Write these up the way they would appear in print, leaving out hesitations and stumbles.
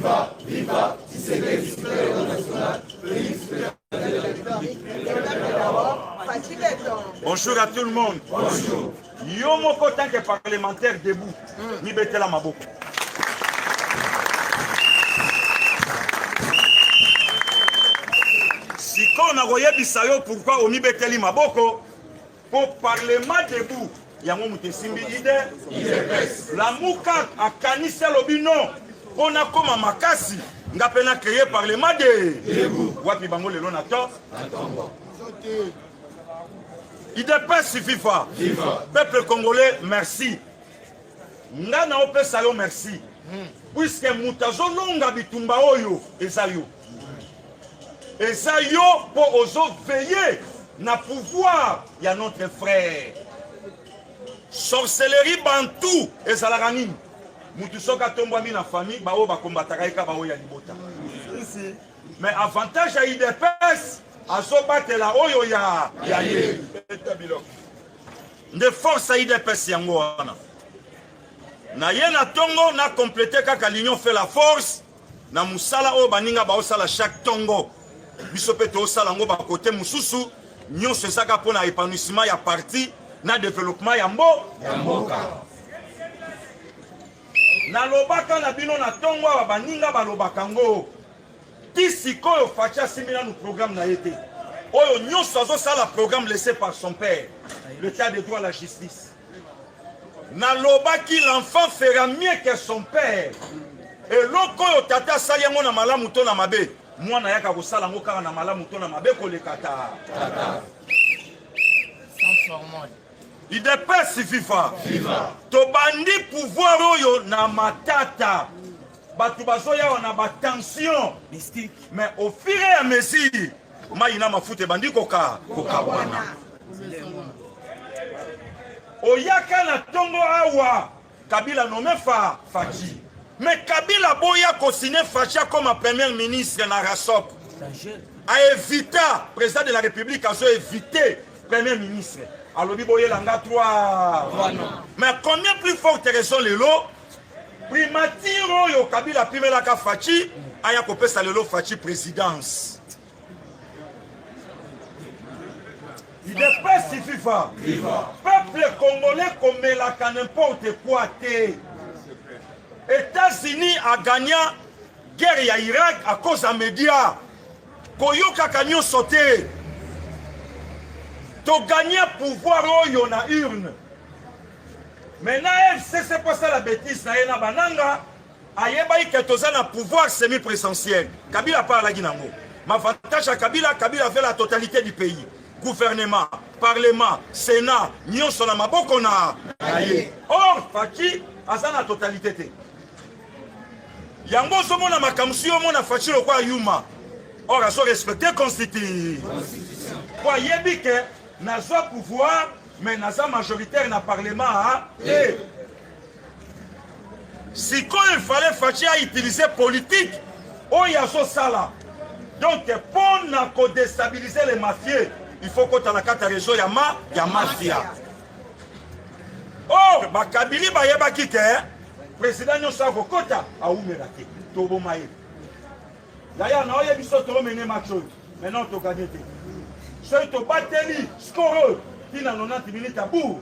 Viva, viva, Tshisekedi, bonjour à tout le monde. Bonjour. Yo moko tant que parlementaire debout, ni betela maboko. Si on a voyé bisayo pourquoi on y beteli maboko pour parlement debout. Yango mutesimbi ide la muka akanisa lobino on a comme makasi nga pena créé parlement debout. Wapi bango lelo na to IDPS FIFA. Peuple congolais, merci. Nga na opesa yo merci. Puisque mutazo longa bitumba oyo ezayo. Ezayo pour ozo veiller na pouvoir ya notre frère. Sorcellerie bantou ezalaka nini? Mutu soka tombwami na famille bao bakombataka eka bao ya libota. Mais avantage ya IDPS azobatela oyo ya ye de force IDPS yango wana na ye na tongo na compléter kaka l'union fait la force na musala oyo baninga baosala chaque tongo biso pe tosala ngo ba côté mususu nyonso ezaka mpona épanouissement ya parti na développement ya mboka na lobaka na bino na tongo aba baninga balobaka ngo Tisikoyo Facha Simina nous programme na été. Oyo nyonso azosala programme laissé par son père. L'état des droits à la justice. Na lobaki l'enfant fera mieux que son père. Et lokoyo tata sali yango na malamu to na mabe. Mwana yaka kosala ngo kaka na malamu to na mabe ko lekata. Sans formol. IDPS FIFA. Tobandi pouvoir oyo na matata. Batu bazoya wana ba tension mystique mais au fur et à mesure maina mafute bandi koka wana oyaka na tongo awa Kabila nommé Fachi mais Kabila boya ko signer Fachi comme premier ministre na Rasop a évité président de la République a évité premier ministre alobi boyela nga 3 mais combien plus forte raison lelo primatiro yo Kabila pimela ka Fachi aya kopesa lelo Fachi présidence. IDPS FIFA. Peuple congolais komelaka n'importe quoi te. États-Unis a gagné guerre ya Irak à cause des médias. Koyoka kanyo sauté. To gagné pouvoir oyo na urne. Maintenant, c'est pas ça la bêtise. Na bananga, ayeba que toza na pouvoir semi-présidentiel. Kabila parle à Guinango. Ma avantage à Kabila fait la totalité du pays. Gouvernement, parlement, sénat, nyon sona maboko na. Or, Fachi, asa na totalité. Yango somo na makamsi yo mona Fachi lo kwa yuma. Or, aso respecter constitution. Kwa yebi ke na zo pouvoir mais naza majoritaire na parlement et si quand il fallait Fachi à utiliser politique oh y a so sala donc pour déstabiliser les mafieux il faut qu'on ait la carte réseau ya mafia oh ba Kabili ba yeba kike président nyosa kokota a umela te to bomaye d'ailleurs na oye biso to mener match maintenant to gagner te so to bateli score il a 90 minutes à bout.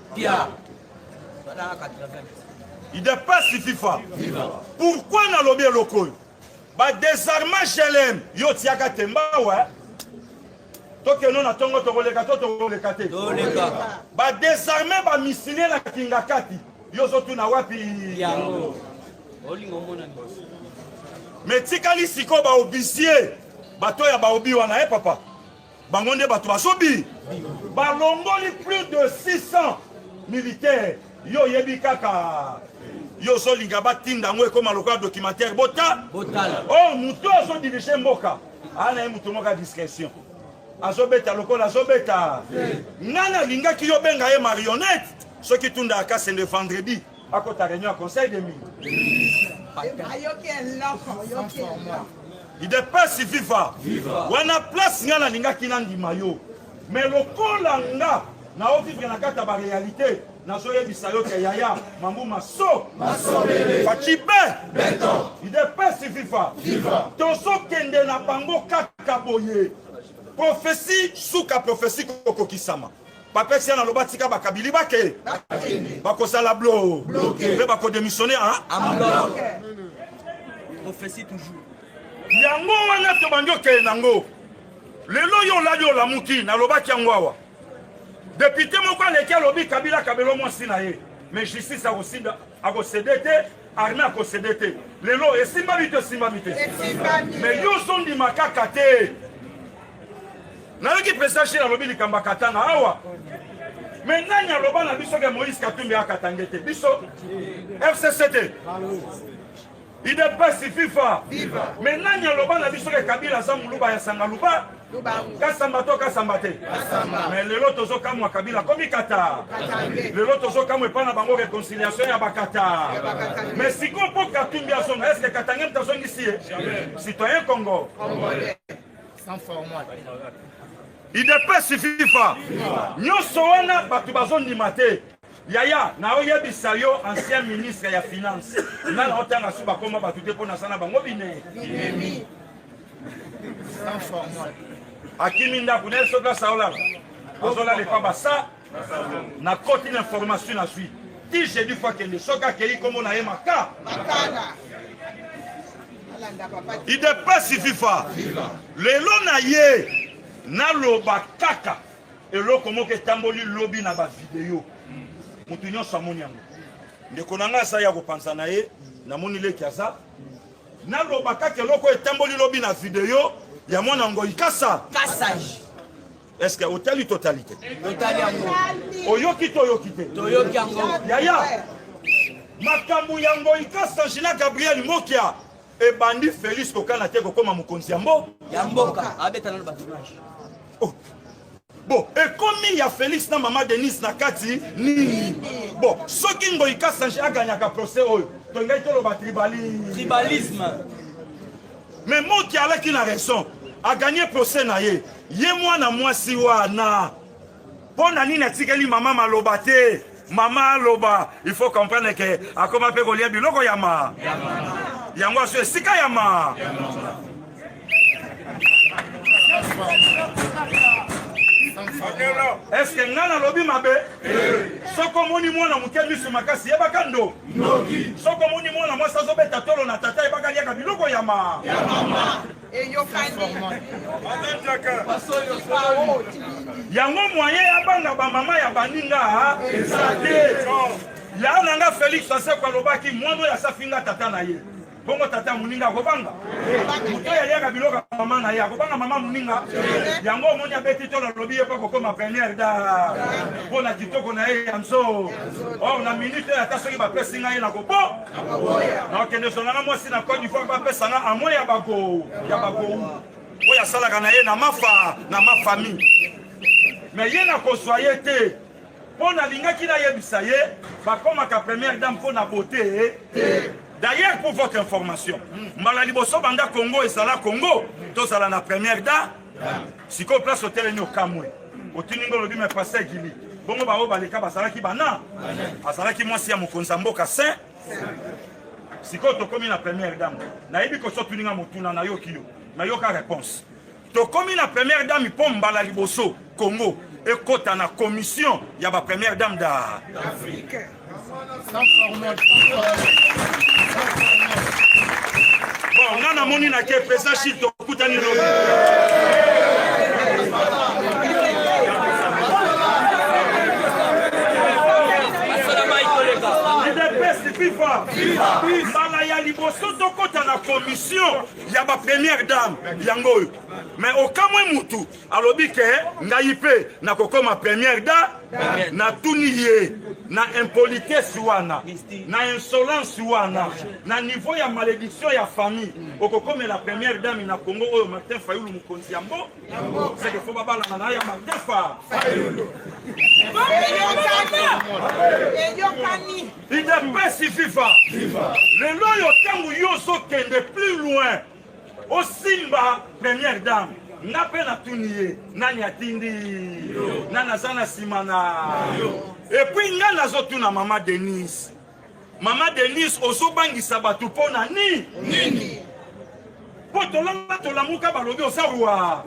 Il dépasse FIFA. Pourquoi n'a lobby local? Bah désarmement GLM. Yo tiaka temba ouais. Toke non na tongo to lekate. Bah désarmer ba misile la kingakati. Yo zotu na wapi yango. Mais tikali siko ba officier. Bato ya ba obi wana papa. Bangonde bato basobi. Balongoli plus de 600 militaires. Yo yebi kaka. Yo so lingaba tinda ngwe comme local documentaire botala. Oh muto so dirige mboka. Ana muto moka discrétion. Azobeta lokola azobeta. Nana linga ki yo benga e marionnette. Ce qui tunda aka c'est le vendredi. Akota réunion conseil de mine. Il dépasse FIFA. Wana place ngana linga kinandi mayo. Mais le kolanga na vivre na kata ba réalité nazo yebisa yo ke yaya mambu maso fachibe idepesi viva tozo kende na bango kaka boye prophétie suka prophétie kokokisama papesi na loba tika bakabili bake bakosala bloqué pe bakodémissionner en bloqué prophétie toujours yango wana to bango ke nango lelo yo la yo la muki na loba kiango awa député moko aleki alobi kabila kabelo mwasi na ye mais justice akosinda akosede armée akosede te lelo esimbami te simbami te mais yo sondima kaka te nayoki président chine alobi likambo akatanga awa mais nani aloba na biso ke Moïse Katumbi akatange te biso FCCT idepesi FIFA mais nani aloba na biso ke Kabila aza muluba ya sanga luba kasamba to kasamba te mais lelo tozokamwa Kabila komi kata lelo tozokamwa epa na bango réconciliation ya bakata mais siko mpo Katumbi azonga est-ce que katange mtazongisi ye citoyen Congo sans format idepesi FIFA nyonso wana bato bazondima te yaya na oyebisa yo ancien ministre ya finance nga na otanga su bakoma bato te mpo na sana bango bine akimi ndako na soki asaola azolala epa basa na koti na information na zwi ti jeudi fois kende soki akei kombo na ye maka idepesi FIFA lelo na ye naloba kaka eloko moko etamboli lobi na bavideo mutu nyonso amoni yango ndeko na ngai aza ya kopanza na ye namoni leki aza naloba kaka eloko etamboli lobi na video ya mwana ngoi kasa est-ce que otali totalité oyoki to oyoki te yaya makambo ya ngoi kasa Gina Gabriel Mokia ebandi Félix kokana te kokoma mokonzi ya mboka abeta na batimage bon ekomi ya Félix na mama Denise na kati nini bon soki ngoi kasa aganyaka procès oyo tongai toloba tribalisme mais Mokia alaki na raison a gagné procès na ye mwana mwasi wana pona nini atikeli mama maloba te mama loba il faut comprendre que akoma pe kolia biloko yama yango aso esika yama est-ce que ngana lobi mabe soko moni mwana muke misu makasi yebaka ndo soko moni mwana mwasi azobeta tolo na tata yebaka liaka biloko yama yango moyen yabanga bamama ya baninga ezate ya nanga Félix asekwa lobaki mwana ya safinga tata na ye bongo tata muninga akobanga muto yaliaka biloko mama na ye akobanga mama muninga yango omoni abeti tolo lobi ye mpo kokoma première da mpo na kitoko na ye yanzo na minute ata soki bapesi ngai ye nakobo nakokende sonanga mwasi na Côte d'Ivoire bapesanga amoi ya bagou oyo asalaka na ye na mafamille mais ye nakozwa ye te mpo nalingaki nayebisa ye bakomaka première dame mpo na beauté d'ailleurs pour votre information mbala liboso banda Congo ezala Congo tozala na première dame sikoyo place otelemi okamwe otininga olobi me paster gili bongo bao baleka bazalaki bana azalaki mwasi ya mokonzi ya mboka saint sikoyo tokomi na première dame nayebi koso tuninga motuna nayoki yo nayoka réponse tokomi na première dame mpo mbala liboso Congo ekota na commission ya ba première dame d'Afrique bon nga namoni na ke président Chil tokutani lobi FIFA mbala ya liboso tokota na commission ya ba première dame yango mais okamwe mutu alobi ke ngai pe na kokoma première dame na tuniye na impolitesse wana na insolence wana na niveau ya malédiction ya famille okokome la première dame na Congo oyo Martin Fayulu mukonzi yambo c'est que faut babala na ya Martin Fayulu il ne pas si FIFA le loyo tangu yo so kende plus loin au Simba première dame nga pe na tuniye nani atindi nana sana simana et puis nga nazo tuna mama Denise ozobangisa bato pona nini po tolala tolamuka balobi osarwa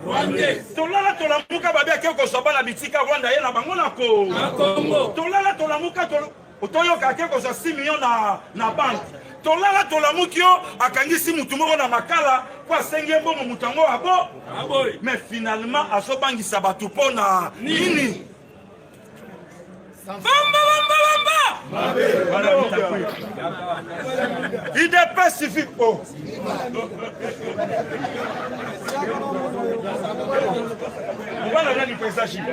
tolala tolamuka babi akeko soba na bitika Rwanda ye na bango na Congo tolala tolamuka otoyoka akeko sa 6 millions na banque tolala tolamuki yo akangisi mutu moko na makala po asenge mbongo mutu yango abo mais finalement azobangisa bato pona nini il dépasse suffit oh voilà là du paysage il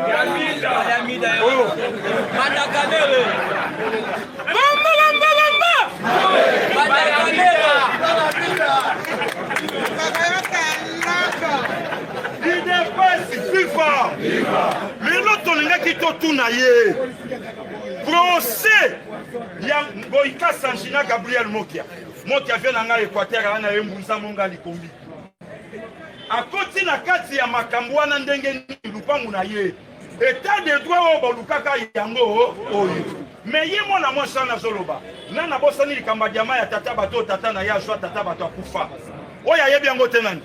dépasse FIFA lelo tolingaki totuna ye procès ya Boyka Sanjina Gabriel Mokia vient na Équateur ana yembunza monga likombi akoti na kati ya makambo wana ndenge lupangu na ye état de droit o bolukaka yango oyo mais ye mwana mwasa na zoloba nana bosani likamba diama ya tata bato tata na ya jwa tata bato akufa oya yebi yango te nani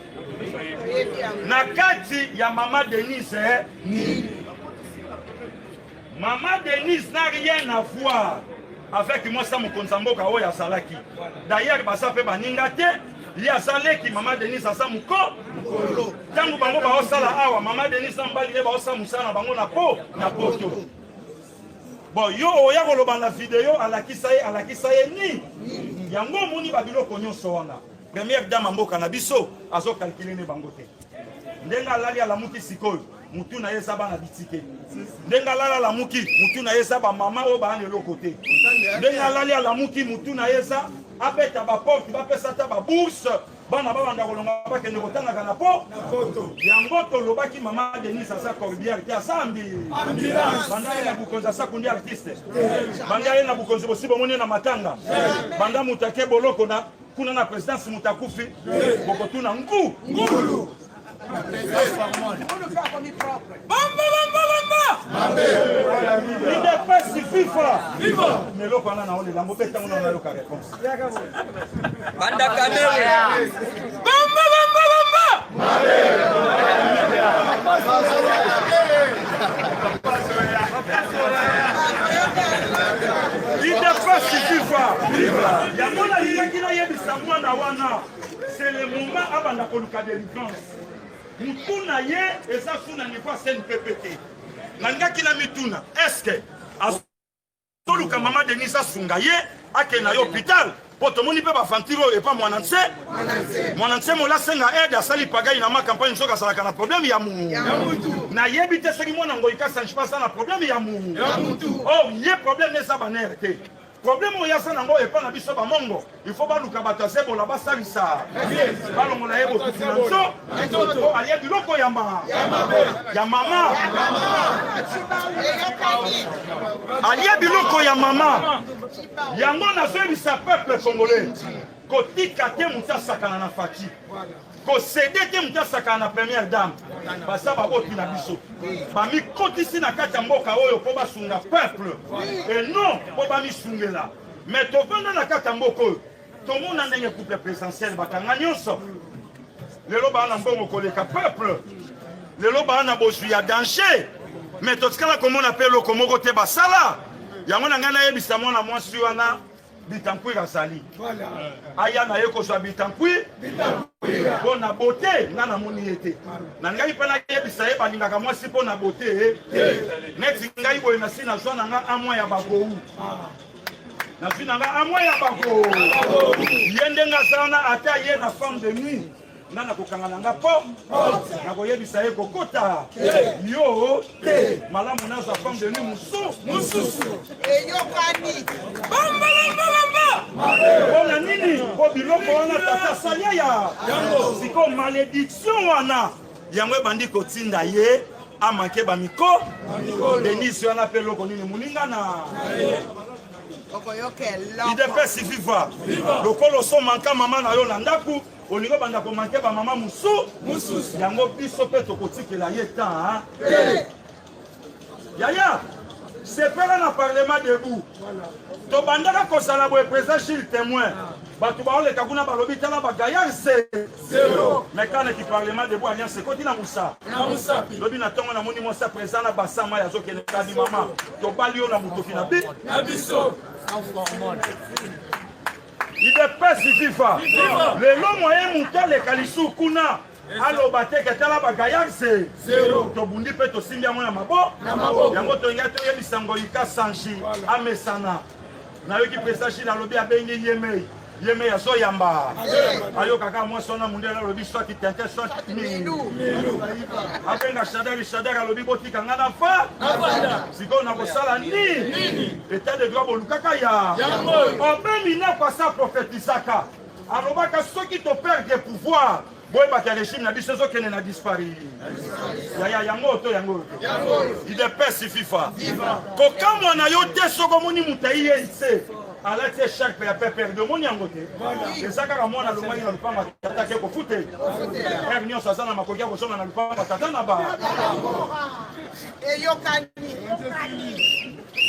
na kati ya mama Denise Maman Denise n'a rien à voir avec moi ça mon konzamboka oya salaki. D'ailleurs basa pe baningate li asaleki maman Denise asa muko tangu bango ba osala awa maman Denise mbali ba osa musana bango na poto. Bon yo oya koloba na vidéo alakisa ye ni yango moni babilo konyoso wana. Première dame mboka na biso azo calculer ne bango te. Ndenga lali ala muki sikoyo mutu na yesa bana bitike ndenga lala la muki mutu na yesa ba mama o ba ne lokote ndenga lali ala muki mutu na yesa apeta ba porte ba pesa ta ba bourse bana ba banda kolonga ba ke ndokotanga kana po yango to lobaki mama Denise asa corbière ti asambi ambulance banda na bukonza sa kundi artiste banda na bukonza bosibo moni na matanga banda mutake boloko na kuna na présidence mutakufi bokotuna ngulu il dépasse FIFA mais l'eau pendant na on la mobile tant on a le réponse banda kamera il dépasse FIFA ya mona yekina yebisa mwana wana c'est le moment avant la koluka délivrance mutuna ye eza suna ni kwa CNPPT nanga kila mituna est-ce que asoluka mama Denise asunga ye ake na hôpital poto moni pe ba fantiro et pas mwananse mola senga aide asali pagai na ma campagne soka sala kana problème ya mu na yebite seki mwana ngoika sanchi pasa na problème ya mu oh ye problème ne sa banere te problème oya sana ngo epa na biso ba mongo il faut ba luka bato sebo la ba salisa ba longo na yebo so aliye biloko ya mama aliye biloko ya mama yango na sebisa peuple congolais kotika te mutasakana na fati ko cédé te mutasakana na première dame basa ba boti na biso ba mi kotisi na kati mboka oyo po basunga peuple et non po ba mi sungela mais to venda na kati mboka oyo to mona ndenge couple présidentiel bakanga nyonso lelo ba na mbongo koleka peuple lelo ba na bozu ya danger mais to tikala komona pe loko moko te basala yango na ngana yebisa mwana mwasi wana Bitankwira asali aya na yeko so Bitankwira bona beauté ngana moni ete na ngai pena yebisa ye balingaka mwasi pona beauté neti ngai boye na sina so na nga amwa ya bakou na sina nga amwa ya bakou yende nga sana ata ye na femme de nuit nana kokangana nga po na koyebisa ye kokota yo te malamu nazo femme de nuit mususu eyokani bamba bona nini po biloko wana tata salia ya siko malédiction wana yango bandi kotinda ye amanke bamiko Denise wana pe loko nini muningana idepesi viva lokolo so manka mama na yo na ndaku olingo banda ko manke ba mama musu yango biso pe tokotikela ye temps yaya sepela na parlement debout to bandaka kosala boye président Gilles témoin bato baoleka kuna balobi tala bagayar zero mais quand ki parlement debout alliance ekoti na musa lobi na ntongo na moni mosa président na basama ya zokende kadi mama to bali yo na mutoki na biso idepesi viva lelo moyen mutale kalisu kuna aloba te ke tala bagayar zero tobundi mpe tosimbi yango na mabo yango tolinga toyebisa ngoyika sanji amesana nayoki président Gilles alobi abengi yeme azoyamba ayokaka mwasi wana mundele alobi soki tente soki mindu abenga shader alobi botika nga na fa sikoyo na kosala nini etat de droit bolukaka ya obemi na kwasa prophétisaka alobaka soki toperdre pouvoir boyebaka régime na biso ezokende na dispari yaya yango to yango idepesi fifa kokamwa na yo te soko moni mutai ye nse alati echarpe ya peperde omoni yango te eza kaka mwana alongwaki na lupango tata ake kofute ere nyonso aza na makoki ya kosonga na lupango tata na ba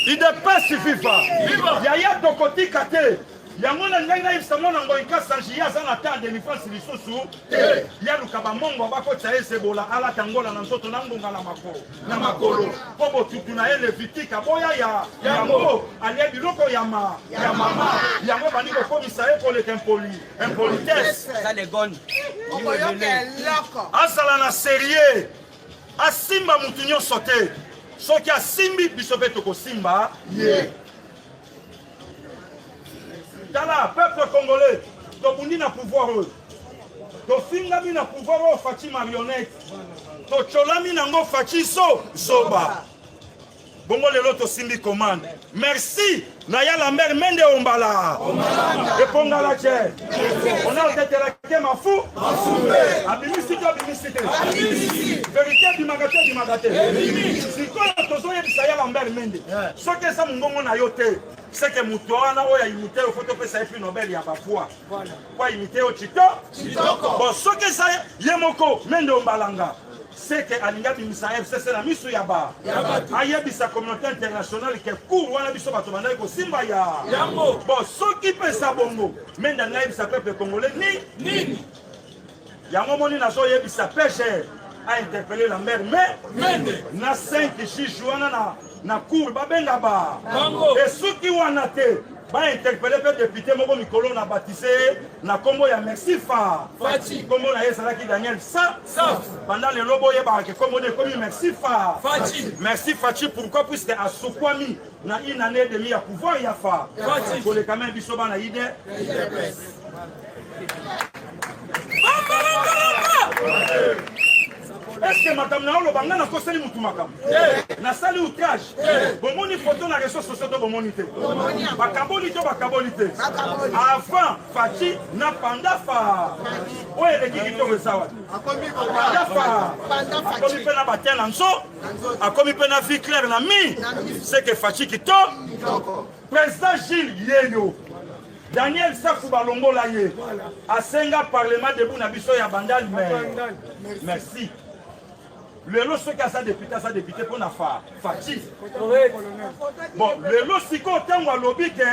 idepesi fifa yaya tokotika te yango na ngai nayebisa mwana ngoyika sanji ye aza na ta délivrance lisusu yaluka bamongo bakotya ye sebola alata ngola na nzoto na ngonga na makolo mpo botutu na ye levitika boya yango alie biloko ya mama yango bandi kokomisa ye koleka impolitesse azala na serie asimba mutu nyonso te soki asimbi biso mpe tokosimba ye tala peuple congolais tobundi na pouvoir oyo tofingami na pouvoir oyo faci marionnette tocholami nango faci zoba bongo lelo tosimbi commande merci na ya Lambert Mende ombala epongala che ona otetelake mafu abimisite vérité dimagate sikoyo tozoyebisa ya Lambert Mende soki eza mongongo na yo te c'est que mutu wana oyo imite o foto pesa prix Nobel ya bafwa kwa imite o chitoko bon soki eza ye moko Mende ombalanga c'est que alinga bimisa FCC na misu ya ba ayebisa communauté internationale ke cour wana biso bato bandaki kosimba ya bon soki pesa bongo Mende angayebisa peuple congolais nini yango moni nazoyebisa PGR a interpellé la mère Mende na 5 juges wana na cour babenga ba et soki wana te ba interpellé pe député moko mikolo na baptisé na kombo ya merci Faci kombo na ezalaki Daniel Sa pendant le lobo yeba ke kombo de komi merci Faci pourquoi puisque asukwami na une année et demie ya pouvoir ya Faci pour les quand même biso bana ide est-ce que madame na olo banga na koseli mutu makam na sali outrage bomoni photo na réseaux sociaux to bomoni te bakaboli te avant Faci na panda fa oye lekiki to resawa panda fa akomi pe na batia na nzo akomi pe na vie claire na mi c'est que Faci kito président Gilles yeyo Daniel Safu balongola ye asenga parlement debout na biso ya bandal mais merci lelo soki aza député mpo na Faci bon lelo sikoyo ntango alobi ke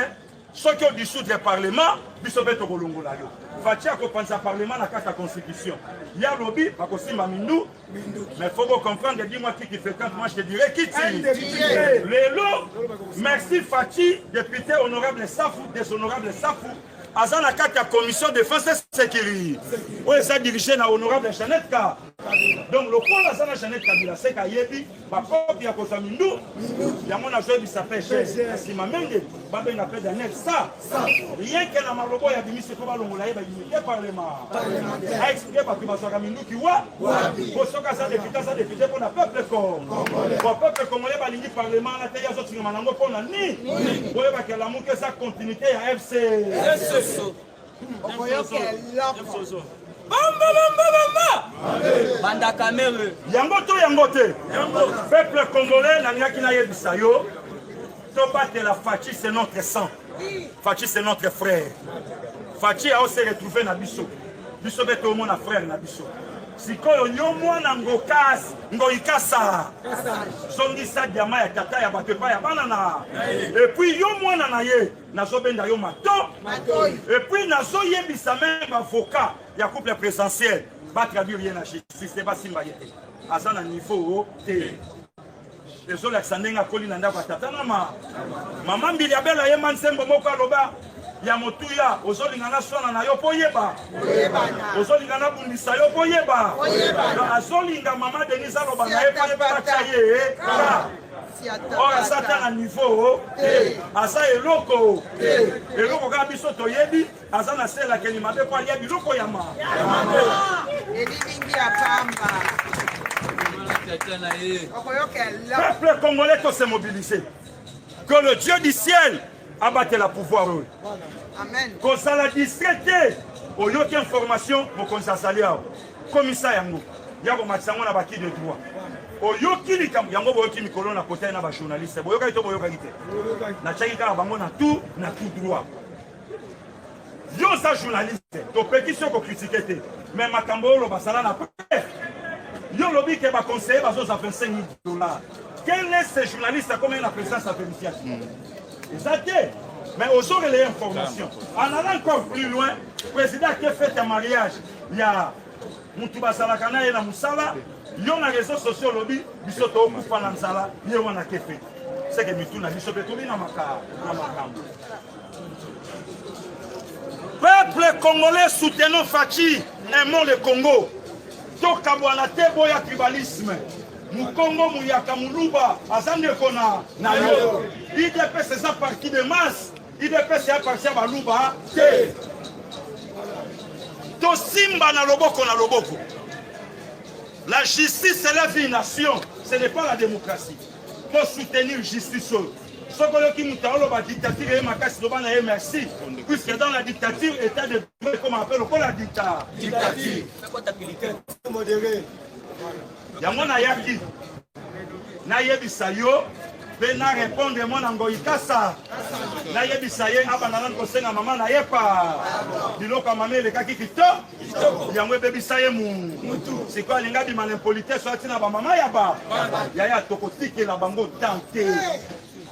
soki odissoudre parlement biso mpe tokolongola yo Faci akopanza parlement na kati ya constitution ye alobi bakosimba mindu mais faut vous comprendre dis-moi qui fréquente moi je te dirais qui tire lelo merci Faci député honorable Safu déshonorable Safu aza na kati ya commission défense et sécurité oyo eza dirigé na honorable Jeannette Ka donc lokola aza na Jeannette Kabila seka ayebi bakopi ya kozwa mindu yango nazoyebisa mpe nsima Mende babenga mpe Daniel Sa rien ke na malobo ya bimisi mpo balongola ye baimite parlement aexplike bato bazwaka minduki wa po soki aza député mpo na peuple bon peuple congolais balingi parlement na te ye azotingama nango mpo na nini boyebaki alamuki eza continuité ya FC Banda kamere yango te peuple congolais nangaki nayebisa yo to batela Faci c'est notre sang Fachi c'est notre frère. Fachi a aussi retrouvé Nabiso. Biso beto mon frère Nabiso. Sikoyo nyomwana ngoikasa. Zongisa diama ya tata ya batepa ya banana. Et puis yomwana na ye nazobenda yo mato. Et puis nazo yebisa même avocat ya couple présentiel. Ba traduire rien na justice c'est pas simba yete. Azana niveau te. Désolé Alexandre Koli nanda batata na mama mbili abela ye mansembo moko aloba ya motuya ozolinga na swana na yo poyeba ozolinga na bundisa yo poyeba azolinga mama Denise aloba na ye poyeba taye ora sata na niveau asa eloko ka biso toyebi asa na sela ke ni mabe kwa yebi loko ya ma elilingi ya pamba. Peuple congolais doit se mobiliser. Que le Dieu du ciel abatte la pouvoir. Amen. Que ça la discrété. Au lieu d'information, mon conseil commissaire Yango. Yango Matsango na baki de droit. Au lieu qu'il Yango boyoki mikolo na côté na ba journaliste. Boyoka ito boyoka ite. Na chaki ka bango na tout droit. Yo sa journaliste. To pétition ko critiquer. Mais makambo lo basala na yo lobby que va conseiller $25 000. Quel est ce journaliste comme la présence à vérification? Exactement. Mais aujourd'hui, les informations. En allant encore plus loin, le président qui a fait un mariage, il y a Moutuba Salakana et la Moussala, il y a les réseaux sociaux lobby, ils sont au coupant dans Sala, il y a un fait. C'est que Mitouna, ils sont tous dans ma peuple congolais, soutenons Fachi, aimons le Congo. Tokabwana te boya tribalisme Mukongo muyaka muluba azande kona na yo IDP c'est ça partie de masse IDP c'est partie ba luba te to simba na loboko la justice c'est la vie nation ce n'est pas la démocratie pour soutenir justice sokolo ki mutalo ba dictature et makasi loba na merci puisque dans la dictature état de droit comme on appelle la dictature modéré yango na yaki na yebisa yo pe na répondre mon ngoikasa na yebisa ye abana ko senga mama na yepa biloko mama le kaki kito yango bebisa ye mutu c'est quoi linga bi malimpolité so atina ba mama ya ba ya tokotike la bango tante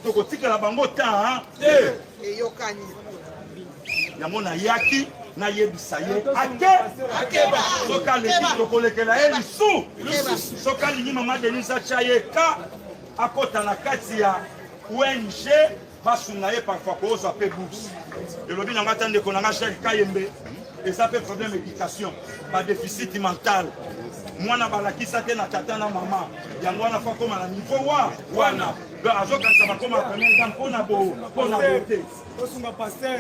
tokotike la bango tan et yokani yango na yaki na yebisa ye akeba soka leki tokolekela ye lisu soka lingi mama Denise Chayeka akota na kati ya ONG basunga ye parfois koza pe bourse elobi nanga tande konanga Cheikh Kayembe eza pe problème éducation ba déficit mental mwana balakisa te na tata na mama yango wana fa koma na niveau wana azokanisa bakoma première dame pona beauté osunga pasteur.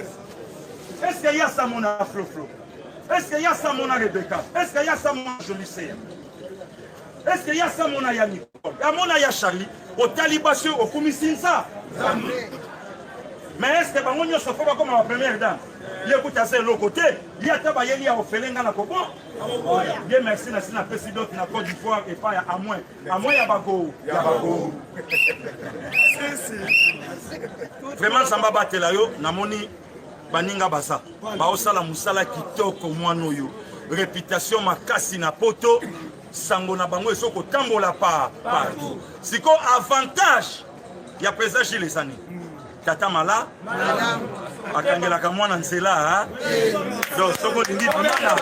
Est-ce qu'il y a ça mon Flo? Est-ce qu'il y a ça mon Rebecca? Est-ce qu'il y a ça mon Jolicé? Est-ce qu'il y a ça mon Yannick? Il y a mon Charlie. Au Talibasio, au Koumissinsa. Mais est-ce que on y a ce fois comme la première dame? Il y a écouté à l'autre côté. Il y a tabaye, il y a offert un Kobo. Bien merci, la présidente de la Côte d'Ivoire et pas à moins. À moins, il y a Bago. Vraiment, ça m'a battu là, Namoni. Baninga basa baosala musala kitoko mwana oyo réputation makasi na poto sango na bango esoko tambola partout siko avantage ya président Gilles Sani tata mala akangelaka mwana nzela donc soko lingi pamana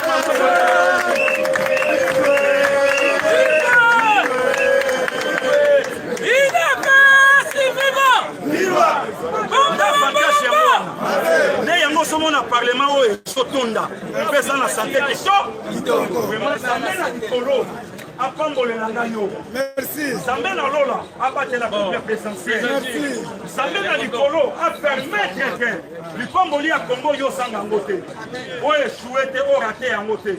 na parlement oyo sotonda pesa na santé question vraiment samena likolo apambolela ngayo merci samena lola abatela couple présidentiel merci samena likolo a permettre que lipamboli ya Congo yo sanga ngote oyo souhaité o raté yango te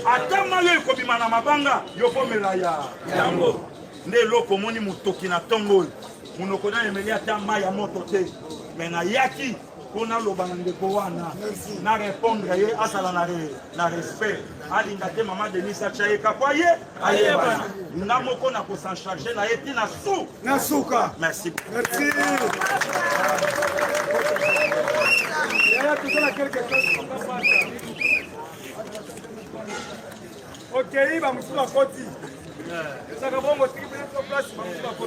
atama yo ekobima na mabanga yo pomela ya yango nde loko moni mutoki na tongo munoko na emeli ata mai ya moto te mais na yaki on a l'obangandeko wana na répondre ye asala na respect alinga te mama Denise Chayeka kwa ye ayeba na moko na ko s'en charger na yeti na suka merci. là, tout ça, quelque chose. Ok, il va me faire un côté.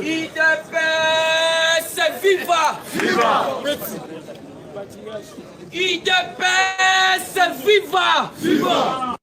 IDPS, viva! Viva! IDPS, viva! Viva!